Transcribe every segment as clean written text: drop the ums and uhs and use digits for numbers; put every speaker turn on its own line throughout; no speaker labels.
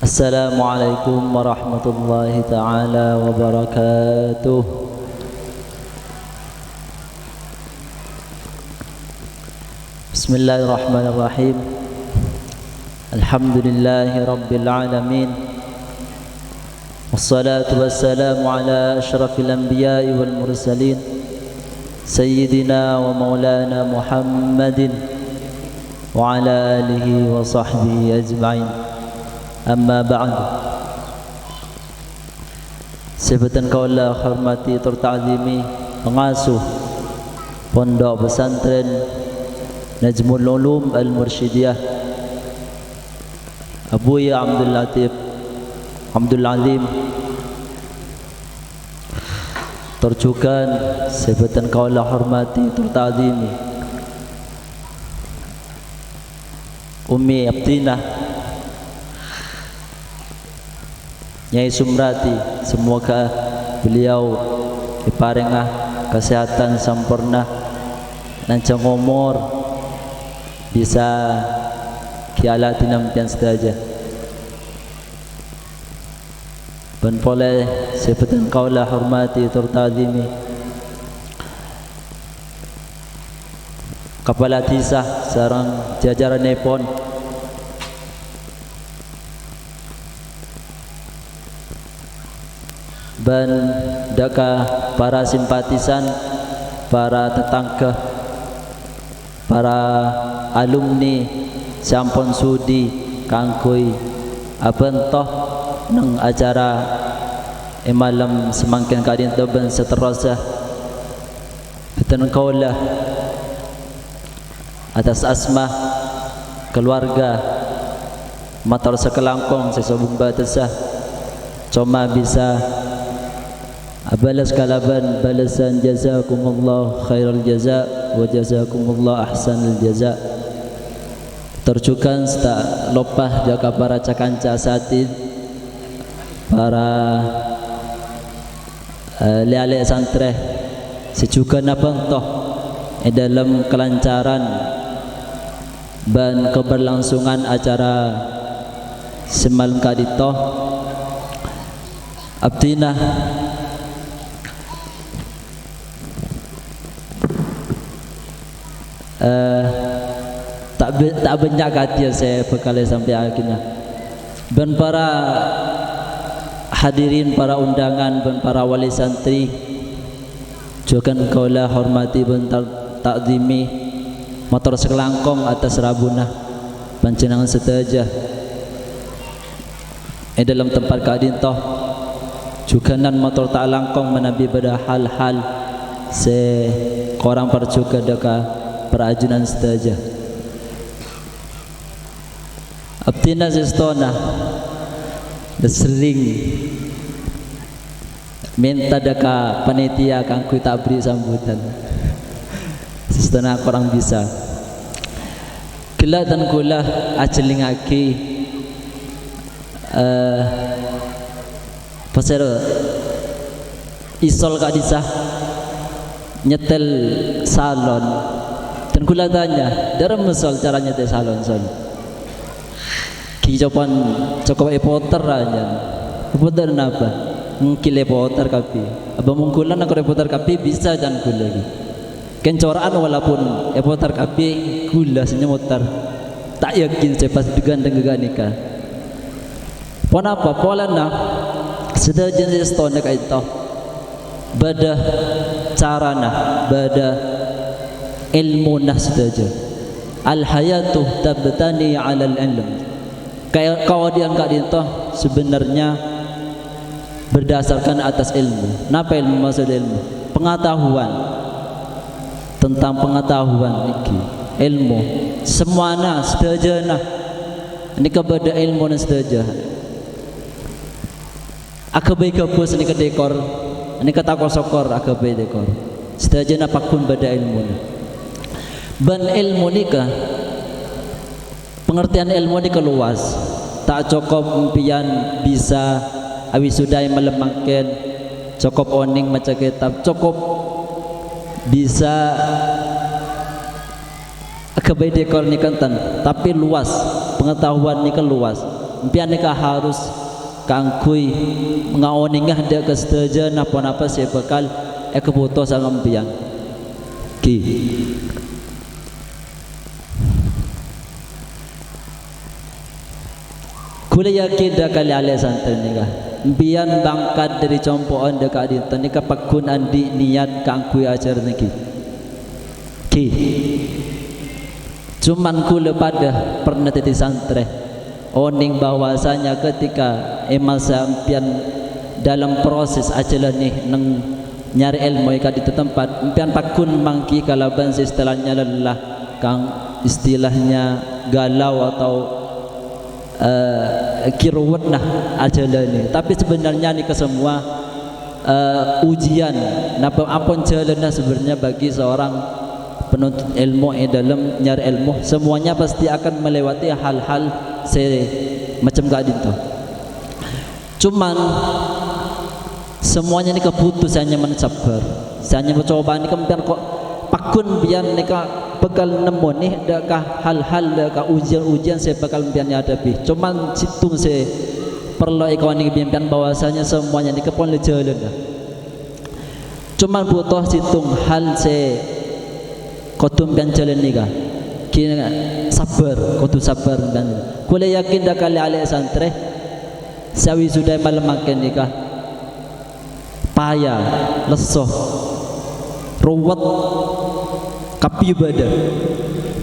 Assalamualaikum warahmatullahi ta'ala wabarakatuh. Bismillahirrahmanirrahim. Alhamdulillahi rabbil alamin. Wassalatu wassalamu ala ashrafil anbiya'i wal mursalin Sayyidina wa maulana Muhammadin wa ala alihi wa sahbihi ajma'in. Amma ba'd. Sebatan kaulah hormati tertazimi pengasuh Pondok Pesantren Najmul Ulum Al-Mursyidiyah Abuya Abdul Latif Abdul Alim, terjukan sebatan kaulah hormati tertazimi Umi Abdinah Nyai Sumrati, semoga beliau diparingah kesehatan sempurna dan umur bisa kialat dinampian sedaja. Dan boleh sebatan kaulah hormati tertazimi Kepala Desa sareng jajaran nepon dan daka para simpatisan, para tetangga, para alumni sampun sudi kangkui abentoh nang acara malam semangkin kadin ben seterusnya beten kaulah atas asma keluarga matar sekelangkong sesubung batasah cuma bisa balas kalaban balasan jazakumullah khairal jaza wa jazakumullah ahsanul jaza. Terjukan tak lopah jaga para cakanca satid, para liale santre sejuga nabantoh dalam kelancaran dan keberlangsungan acara semalam kadito Abdinah tak banyak kata saya berkali sampai akhirnya. Dan para hadirin, para undangan, dan para wali santri juga kaulah hormati dan takzimi motor sekelangkong atas rabunah panjenengan sedaja dalam tempat keadaan toh juga nan motor tak langkong menabi pada hal-hal se korang perjuga deka perajunan sedaja. Abdina zestona sering minta deka panitia kangku tak beri sambutan sestona korang bisa gila dan gula acelingaki pasal isol kadisah nyetel salon dan gula tanya dalam mesol cara nyetel salon kijapan cukup reporter aja reporter apa mungkin reporter kapi abang mungkulan aku reporter kapi bisa jangan gula lagi kencoraan walaupun reporter kapi gula senyum motor tak yakin saya pas digandeng nikah pon apa pola nak sudah jenis tahun dekat itu bada carana bada ilmu nah saja al hayatu tabtani ala al ilm. Kayak kau diangkat itu sebenarnya berdasarkan atas ilmu. Napa ilmu maksud ilmu? Pengetahuan tentang pengetahuan iki ilmu semuanya sedajana ini kepada ilmu dan sedaja akabai kapus ini ke dekor ini kata kosokor akabai dekor sedajana pakun pada ilmu ban ilmu nikah pengertian ilmu ni keluas tak cukup impian bisa awisudai melemahkan cukup oning macam kitab cukup bisa kebaik dekor ni kantan tapi luas pengetahuan ni kan luas impian nikah harus kangkui mengaoningah dia kesetujuan apa-apa saya bakal keputusan impian ki kuliah kita kali alih santai nikah impian bangkat dari compoan dekat dinten nikah pakun andi niat kangkui ajar niki ki cuman ku pada pernah titi santre oning bahwasanya ketika masa impian dalam proses ajalah nih neng nyari ilmu ika di tempat impian pakun mangki kalaban istilahnya lelah kang istilahnya galau atau kiruwet nah ajalah nih tapi sebenarnya nih kesemua ujian napa apun jalannya sebenarnya bagi seorang penuntut ilmu dalam nyari ilmu semuanya pasti akan melewati hal-hal macam gak itu cuman semuanya ini keputusannya mensabar hanya mencoba ini kemudian kok pakun biar nikah bakal nemu nih dekah hal-hal dekah ujian-ujian saya bakal biar hadapi cuman situng saya perlu ikawan ini bimbingan bahwasanya semuanya ini kepon jalan cuman butuh situng hal saya kotum biar jalan nikah kini sabar kudu sabar dan kuliah yakin dah kali alih santre sawi sudah malam makan nikah payah lesoh ruwet kapi badan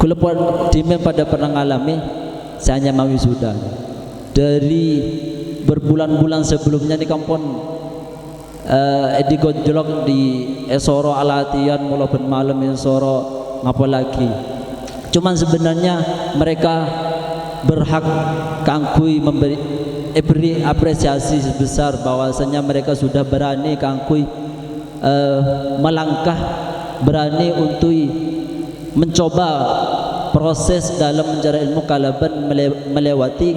kula pun dimen pada pernah ngalami saya hanya mau wisuda dari berbulan-bulan sebelumnya di kampung di gojolok di esoro alatian mula ben malam esoro ngapa lagi cuman sebenarnya mereka berhak kangkui beri apresiasi sebesar bahwasanya mereka sudah berani kangkui melangkah berani untuk mencoba proses dalam mencari ilmu kalaban melewati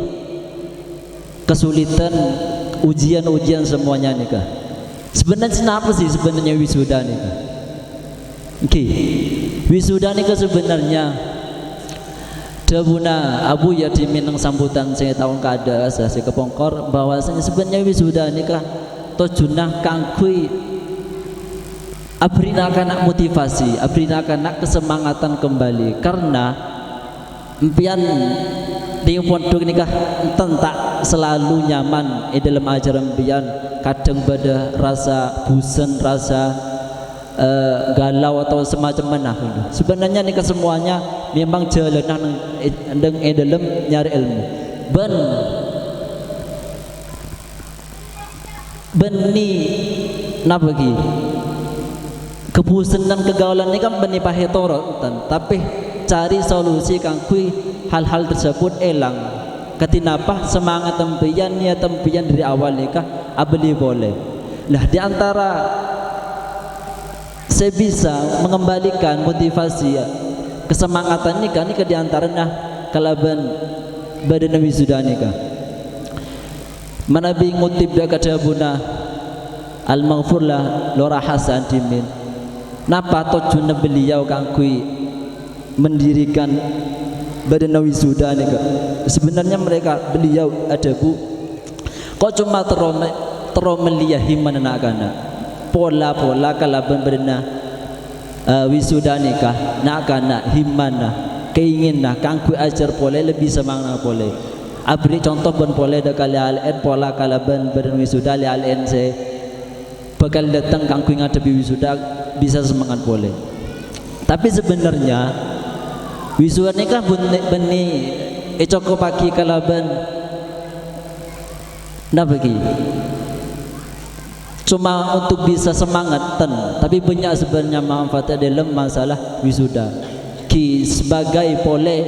kesulitan ujian-ujian semuanya nikah sebenarnya kenapa sih sebenarnya wisuda nikah wisuda nikah sebenarnya Dabuna Abu Yatimin yang sambutan saya tahun kada saya kepongkor bahwasanya sebenarnya wisuda nikah tojunah kangkui abrinakan motivasi abrinakan kesemangatan kembali karena impian di pondok nikah tak selalu nyaman dalam ajaran impian kadang pada rasa bosan rasa galau atau semacam mana sebenarnya nikah semuanya memang jalan dalam nyari ilmu beni napa lagi kepuasan dan kegaulan ini kan beni pahetoro tapi cari solusi kangkui hal-hal tersebut elang ketinapa semangat tempian niat tempian dari awal nikah abeli boleh lah diantara saya bisa mengembalikan motivasi kesemangatan nikah diantaranya kalaban badan wisuda nikah manabi ngutip dah kata buna al-maghfurlah lora hasan dimin napa tojuna beliau kangkui mendirikan badan wisuda nikah sebenarnya mereka beliau ada bu kok cuma teromeliahi menanakana pola-pola kalaban berna wisuda nikah nak kana himana keingin kangku ajar boleh lebih semangat boleh abri contoh pun boleh dah kali alien pola kalaban berna wisuda li alien saya bakal datang kangku ngadepi wisuda bisa semangat boleh tapi sebenarnya wisuda nikah beni ecoko pagi kalaban nak bagi cuma untuk bisa semangatan tapi banyak sebenarnya manfaatnya dalam masalah wisuda sebagai boleh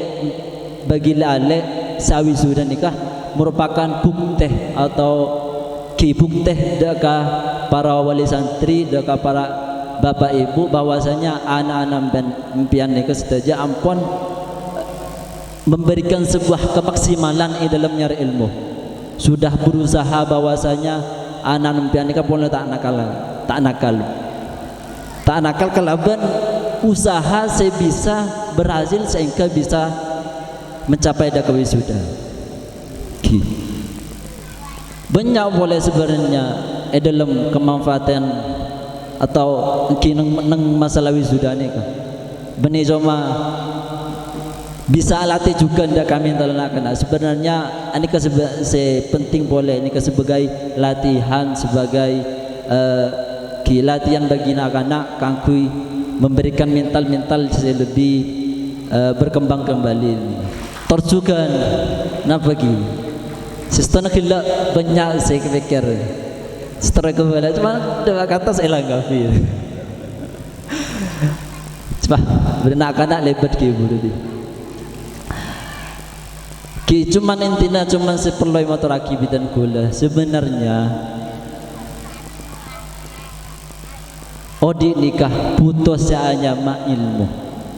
bagi lale sa wisuda nikah merupakan bukti atau bukti deka para wali santri deka para bapak ibu bahwasanya anak-anak impian nikah sedaja ampun memberikan sebuah kemaksimalan dalam nyari ilmu sudah berusaha bahwasanya anak impian nikah boleh tak nakal kalaban usaha saya bisa berhasil sehingga bisa mencapai dak wisuda banyak boleh sebenarnya dalam kemanfaatan atau nang masalah wisuda ni ka benih cuma bisa latih juga ndak kami terlaksana sebenarnya ini penting boleh ini sebagai latihan sebagai latihan bagi anak-anak kangkui memberikan mental lebih berkembang kembali terjugan nak bagi sistem kita banyak saya pikir setelah kembali cuma dua kata saya langgap coba benar anak lebat ke ibu tadi cuman intinya cuman seperlu motor akibitan gula sebenarnya odi nikah putus hanya mak ilmu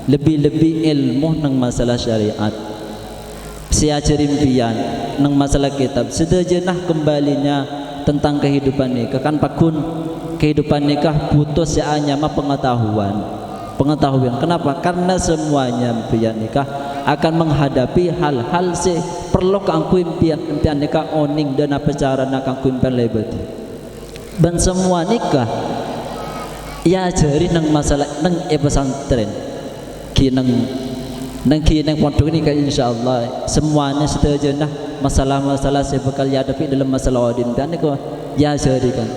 lebih-lebih ilmu nang masalah syariat saya cerimpian nang masalah kitab sedajenah kembalinya tentang kehidupan nikah kan pakun kehidupan nikah putus hanya mak pengetahuan kenapa karena semuanya impian nikah akan menghadapi hal-hal perlu kangku impian nikah oning dan apa cara nak kangku impian lebat dan semua nikah ya jari nang masalah nang pesantren ki nang pondok ini kan insyaallah semuanya setuju nah masalah-masalah saya bakal hadapi dalam masalah odin dan ni ko ya jari kan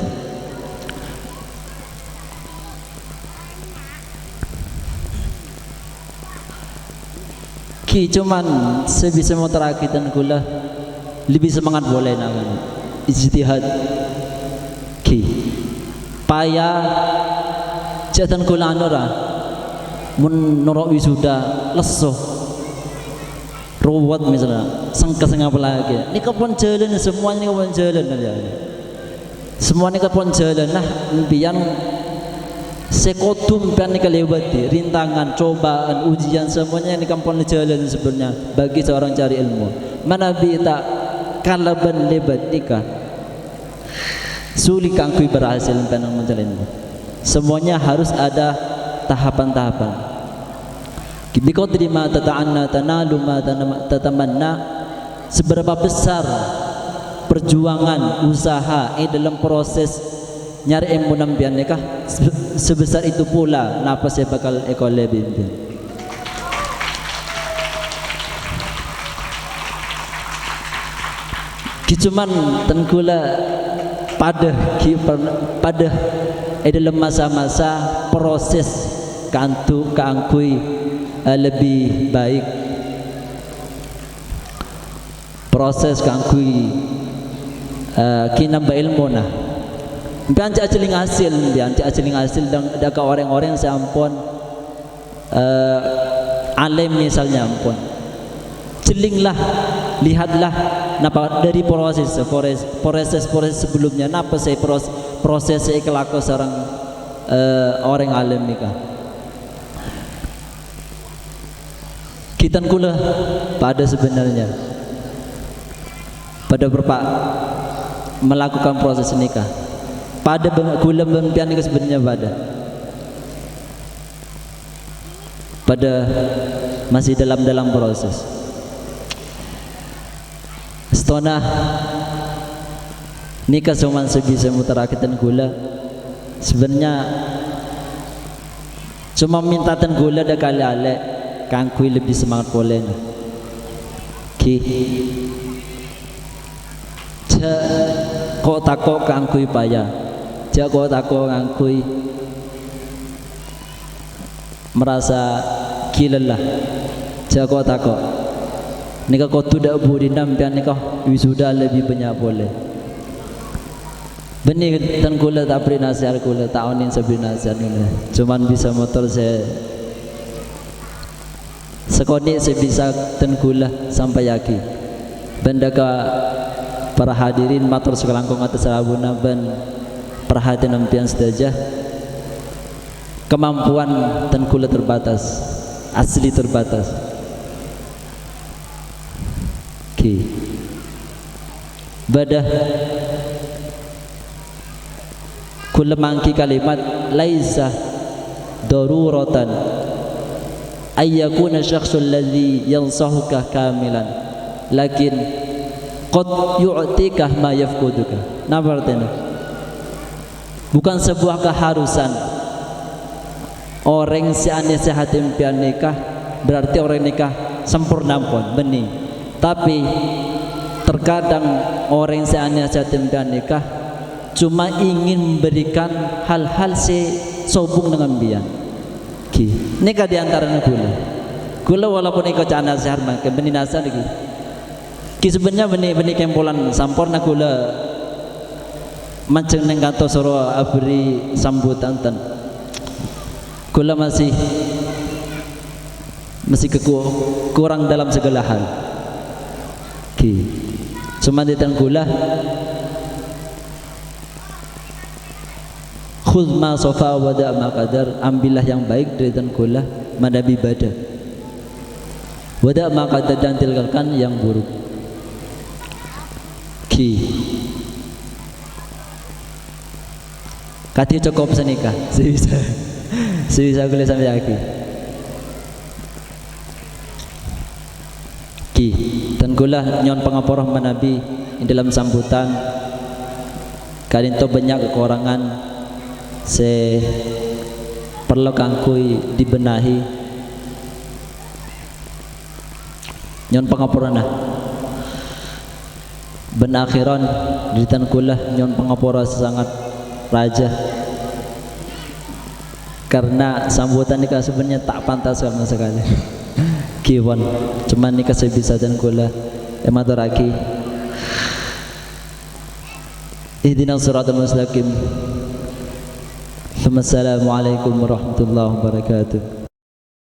ki cuman sebisa mau terakitan gula lebih semangat boleh nak ijtihad ki payah jatan kula anura mun norok wisuda lesuh ruwet misalnya sangka apa lagi ni kapan jalan semuanya kapan jalan aja semuanya kapan jalan nah impian sekotum kan ni kelewati rintangan cobaan ujian semuanya ni kapan jalan sebenarnya bagi seorang cari ilmu mana bi tak kalaban lebat nikah sulit kangkui berhasil penang menjalin semuanya harus ada tahapan-tahapan biqadri ma tata'anna tanalu ma tatamanna seberapa besar perjuangan usaha dalam proses nyari ilmu nampian nikah sebesar itu pula napa saya bakal ekole bimbing cuman tengkula pada dalam masa-masa proses keangkui lebih baik proses keangkui kinamba ilmu nah bianca celing hasil dan ada orang-orang seampun alim misalnya ampun celinglah lihatlah napa dari proses sebelumnya napa saya proses saya kelaku seorang orang alim nikah kita kula pada sebenarnya pada melakukan proses nikah pada kula mempian nikah sebenarnya pada masih dalam proses setelah nikah cuman sebisa mutarakitan gula sebenarnya cuma minta tan gula dah kali ale kangkui lebih semangat boleh ki kok takok kangkui payah kok takok kangkui merasa kilelah kok takok nikah kau tidak boleh nampian nikah wisuda lebih banyak boleh benih dan gula tak beri nasihat gula tak onin seberi nasihat gula cuman bisa motor saya sekonik saya bisa dan gula sampai yakin benda ka para hadirin matur sekelangkung atas rabuna ben perhatian nampian sedajah kemampuan dan gula terbatas asli terbatas badah kula mangki kalimat laisa daruratan ayyakuna syakhsul ladzi yansahuka kamilan lakin qad yu'tikah ma yafquduka. Napa artinya? Bukan sebuah keharusan orang si ane sehat impian nikah berarti orang nikah sempurna pun benih. Tapi terkadang orang si ane sehat impian nikah cuma ingin memberikan hal-hal si sobung dengan bian. Ki nikah diantara gula walaupun ikut cana sehat makan benih nasa lagi. Ki sebenarnya benih kempolan sampurna gula macam neng kata suruh abri sambutan tan. Gula masih kurang dalam segala hal. Ki cuma di tan gula khudh ma sofa wada ma qadar, ambillah yang baik dari tan gula madabi badan, wada ma qadar, dan tinggalkan yang buruk. Ki kati cukup senikah sebisa gula sampai aki. Ki dan gula nyon pengaporah manabi dalam sambutan kadin to banyak kekurangan se perlu kangkui dibenahi nyon pengaporah nah ben akhiran di tan gula nyon pengaporah sangat raja karena sambutan nikah sebenarnya tak pantas sama sekali. Kiwan cuman nikah sebisa dan gula ematoraki ihdinas siratal mustaqim. Assalamualaikum warahmatullahi wabarakatuh.